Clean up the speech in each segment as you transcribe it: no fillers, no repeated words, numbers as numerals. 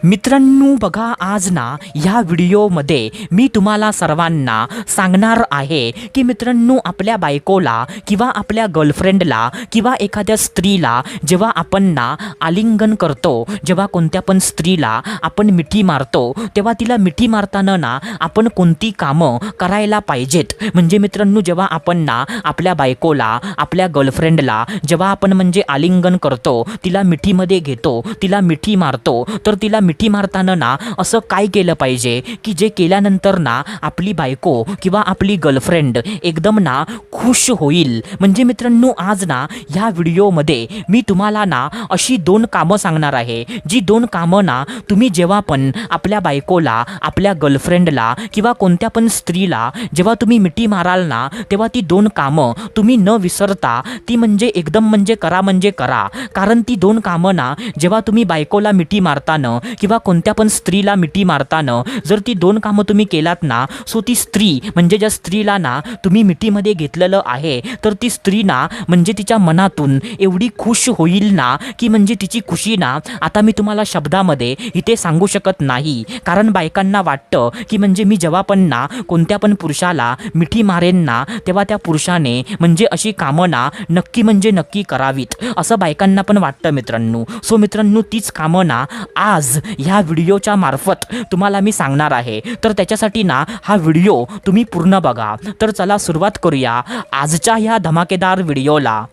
मित्रांनो बघा, आज ना ह्या व्हिडिओमध्ये मी तुम्हाला सर्वांना सांगणार आहे की मित्रांनो, आपल्या बायकोला किंवा आपल्या गर्लफ्रेंडला किंवा एखाद्या स्त्रीला जेव्हा आपण ना आलिंगन करतो, जेव्हा कोणत्या पण स्त्रीला आपण मिठी मारतो, तेव्हा तिला मिठी मारताना ना आपण कोणती कामं करायला पाहिजेत. म्हणजे मित्रांनो, जेव्हा आपण ना आपल्या बायकोला, आपल्या गर्लफ्रेंडला जेव्हा आपण म्हणजे आलिंगन करतो, तिला मिठीमध्ये घेतो, तिला मिठी मारतो, तर तिला मिठी मारताना ना असं काय केलं पाहिजे की जे केल्यानंतर ना आपली बायको किंवा आपली गर्लफ्रेंड एकदम ना खुश होईल. म्हणजे मित्रांनो, आज ना ह्या व्हिडिओमध्ये मी तुम्हाला ना अशी 2 कामं सांगणार आहे, जी 2 कामं ना तुम्ही जेव्हा पण आपल्या बायकोला, आपल्या गर्लफ्रेंडला किंवा कोणत्या पण स्त्रीला जेव्हा तुम्ही मिठी माराल ना, तेव्हा ती 2 कामं तुम्ही न विसरता ती म्हणजे एकदम म्हणजे करा. कारण ती 2 कामं ना जेव्हा तुम्ही बायकोला मिठी मारताना किंवा कोणत्या पण स्त्रीला मिठी मारताना जर ती 2 कामं तुम्ही केलात ना, सो ती स्त्री म्हणजे ज्या स्त्रीला ना तुम्ही मिठीमध्ये घेतलेलं आहे, तर ती स्त्री ना म्हणजे तिच्या मनातून एवढी खुश होईल ना की म्हणजे तिची खुशी ना आता मी तुम्हाला शब्दामध्ये इथे सांगू शकत नाही. कारण बायकांना वाटतं की म्हणजे मी जेव्हा पण ना कोणत्या पण पुरुषाला मिठी मारेन ना, तेव्हा त्या पुरुषाने म्हणजे अशी कामं ना नक्की करावीत, असं बायकांना पण वाटतं मित्रांनो. सो मित्रांनो, तीच कामं ना आज ह्या व्हिडिओच्या मार्फत तुम्हाला मी सांगणार आहे. तर त्याच्यासाठी ना हा व्हिडिओ तुम्ही पूर्ण बघा. तर चला सुरुवात करूया आजच्या ह्या धमाकेदार व्हिडिओला.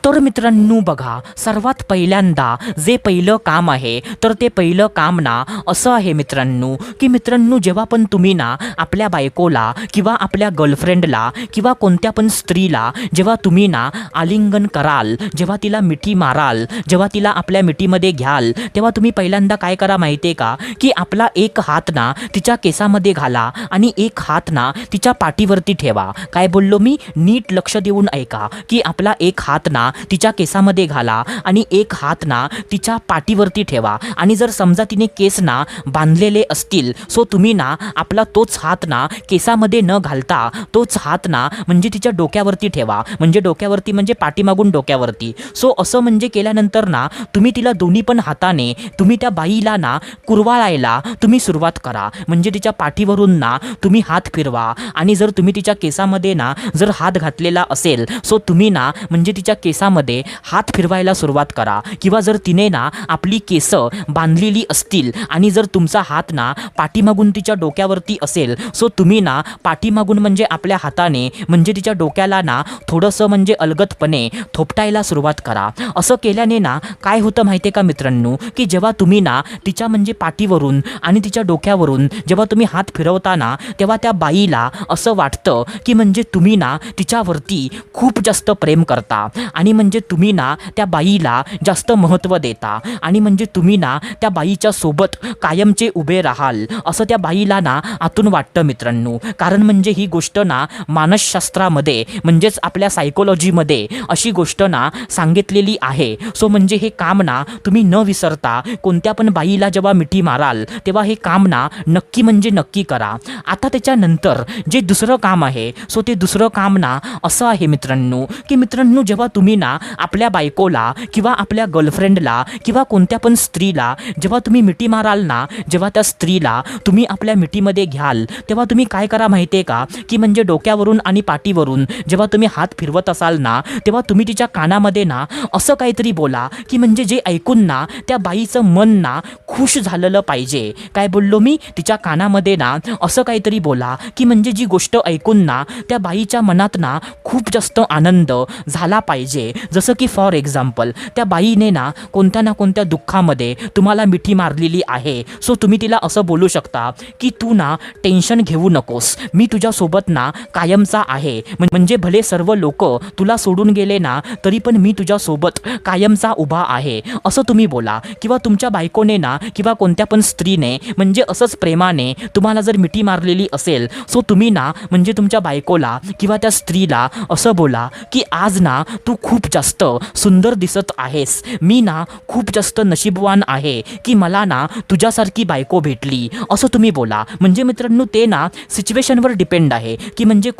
तर मित्रांनो बघा, सर्वात पहिल्यांदा जे पहिलं काम आहे, तर ते पहिलं काम ना असं आहे मित्रांनो की मित्रांनो, जेव्हा पण तुम्ही ना आपल्या बायकोला किंवा आपल्या गर्लफ्रेंडला किंवा कोणत्या पण स्त्रीला जेव्हा तुम्ही ना आलिंगन कराल, जेव्हा तिला मिठी माराल, जेव्हा तिला आपल्या मिठीमध्ये घ्याल, तेव्हा तुम्ही पहिल्यांदा काय करा माहिती आहे का, की आपला एक हात ना तिच्या केसामध्ये घाला आणि एक हात ना तिच्या पाठीवरती ठेवा. काय बोललो मी? नीट लक्ष देऊन ऐका की आपला एक हात ना तिच्या केसामध्ये घाला आणि एक हात ना तिच्या पाठीवरती ठेवा. आणि जर समजा तिने केस ना बांधलेले असतील, सो तुम्ही ना आपला तोच हात ना केसामध्ये न घालता तोच हात ना म्हणजे तिच्या डोक्यावरती ठेवा. म्हणजे डोक्यावरती म्हणजे पाठीमागून डोक्यावरती. सो असं म्हणजे केल्यानंतर ना तुम्ही तिला दोन्ही पण हाताने तुम्ही त्या बाईला ना कुरवाळायला तुम्ही सुरुवात करा. म्हणजे तिच्या पाठीवरून ना तुम्ही हात फिरवा आणि जर तुम्ही तिच्या केसामध्ये ना जर हात घातलेला असेल, सो तुम्ही ना म्हणजे तिच्या केसामध्ये हात फिरवायला सुरुवात करा. किंवा जर तिने ना आपली केस बांधलेली असतील आणि जर तुमचा हात ना पाठीमागून तिच्या डोक्यावरती असेल, सो तुम्ही ना पाठीमागून म्हणजे आपल्या हाताने म्हणजे तिच्या डोक्याला ना थोडंसं म्हणजे अलगदपणे थोपटायला सुरुवात करा. असं केल्याने ना काय होतं माहिती आहे का मित्रांनो, की जेव्हा तुम्ही ना तिच्या म्हणजे पाठीवरून आणि तिच्या डोक्यावरून जेव्हा तुम्ही हात फिरवता, तेव्हा त्या बाईला असं वाटतं की म्हणजे तुम्ही ना तिच्यावरती खूप जास्त प्रेम करता आणि म्हणजे तुम्ही ना त्या बाईला जास्त महत्त्व देता आणि म्हणजे तुम्ही ना त्या बाईच्या सोबत कायमचे उभे राहाल, असं त्या बाईला ना आतून वाटतं मित्रांनो. कारण म्हणजे ही गोष्ट ना मानसशास्त्रामध्ये म्हणजेच आपल्या सायकोलॉजीमध्ये अशी गोष्ट ना सांगितलेली आहे. सो म्हणजे हे काम ना तुम्ही न विसरता कोणत्या पण बाईला जेव्हा मिठी माराल, तेव्हा हे काम ना नक्की करा. आता त्याच्यानंतर जे दुसरं काम आहे, सो ते दुसरं काम ना असं आहे मित्रांनो की मित्रांनो, जेव्हा तुम्ही ना आपल्या बायकोला किंवा आपल्या गर्लफ्रेंडला किंवा कोणत्या पण स्त्रीला जेव्हा तुम्ही मिठी माराल ना, जेव्हा त्या स्त्रीला तुम्ही आपल्या मिठीमध्ये घ्याल, तेव्हा तुम्ही काय करा माहिती आहे का, की म्हणजे डोक्यावरून आणि पाठीवरून जेव्हा तुम्ही हात फिरवत असाल ना, तेव्हा तुम्ही तिच्या कानामध्ये ना असं काहीतरी बोला की म्हणजे जे ऐकून ना त्या बाईचं मन ना खुश झालेलं पाहिजे. काय बोललो मी? तिच्या कानामध्ये ना असं काहीतरी बोला की म्हणजे जी गोष्ट ऐकून ना त्या बाईच्या मनात ना खूप जास्त आनंद झाला पाहिजे. जसं की फॉर एक्झाम्पल, त्या बाईने ना कोणत्या दुःखामध्ये तुम्हाला मिठी मारलेली आहे, सो तुम्ही तिला असं बोलू शकता की तू ना टेन्शन घेऊ नकोस, मी तुझ्यासोबत ना कायमचा आहे. म्हणजे भले सर्व लोक तुला सोडून गेले ना, तरी पण मी तुझ्यासोबत कायमचा उभा आहे, असं तुम्ही बोला. किंवा तुमच्या बायकोने ना किंवा कोणत्या पण स्त्रीने म्हणजे असंच प्रेमाने तुम्हाला जर मिठी मारलेली असेल, सो तुम्ही ना म्हणजे तुमच्या बायकोला किंवा त्या स्त्रीला असं बोला की आज ना तू खूप खूप जास्त सुंदर दिसत आहेस, मी ना खूप जास्त नशीबवान आहे की मला ना तुझ्यासारखी बायको भेटली, असं तुम्ही बोला. म्हणजे मित्रांनो ते ना सिच्युएशनवर डिपेंड आहे की म्हणजे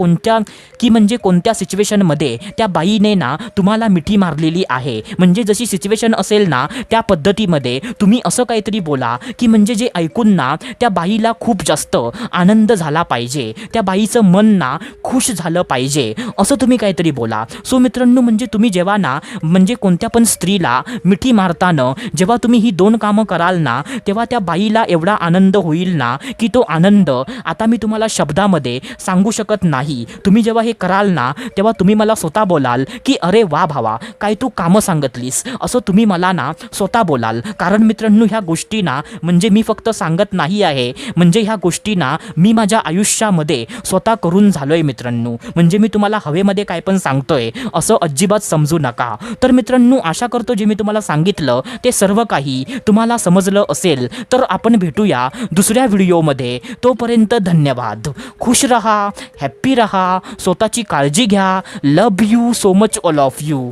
कोणत्या सिच्युएशनमध्ये त्या बाईने ना तुम्हाला मिठी मारलेली आहे. म्हणजे जशी सिच्युएशन असेल ना त्या पद्धतीमध्ये तुम्ही असं काहीतरी बोला की म्हणजे जे ऐकून ना त्या बाईला खूप जास्त आनंद झाला पाहिजे, त्या बाईचं मन ना खुश झालं पाहिजे, असं तुम्ही काहीतरी बोला. सो मित्रांनो म्हणजे तुम्ही जेव्हा ना म्हणजे कोणत्या पण स्त्रीला मिठी मारताना जेव्हा तुम्ही ही 2 कामं कराल ना तेव्हा त्या बाईला एवढा आनंद होईल ना की तो आनंद आता मी तुम्हाला शब्दामध्ये सांगू शकत नाही. तुम्ही जेव्हा हे कराल ना तेव्हा तुम्ही मला स्वतः बोलाल की अरे वा भावा काय तू कामं सांगितलीस, असं तुम्ही मला ना स्वतः बोलाल. कारण मित्रांनो ह्या गोष्टी ना म्हणजे मी फक्त सांगत नाही आहे, म्हणजे ह्या गोष्टी ना मी माझ्या आयुष्यामध्ये स्वतः करून झालोय मित्रांनो. म्हणजे मी तुम्हाला हवेमध्ये काय पण सांगतोय असं अजिबात समजू नका. तर मित्रांनो आशा करतो जे मी तुम्हाला सांगितलं ते सर्व काही तुम्हाला समजलं असेल. तर आपण भेटूया दुसऱ्या व्हिडिओमध्ये. तोपर्यंत धन्यवाद. खुश रहा, हॅप्पी रहा, स्वतःची काळजी घ्या. Love you so much all of you.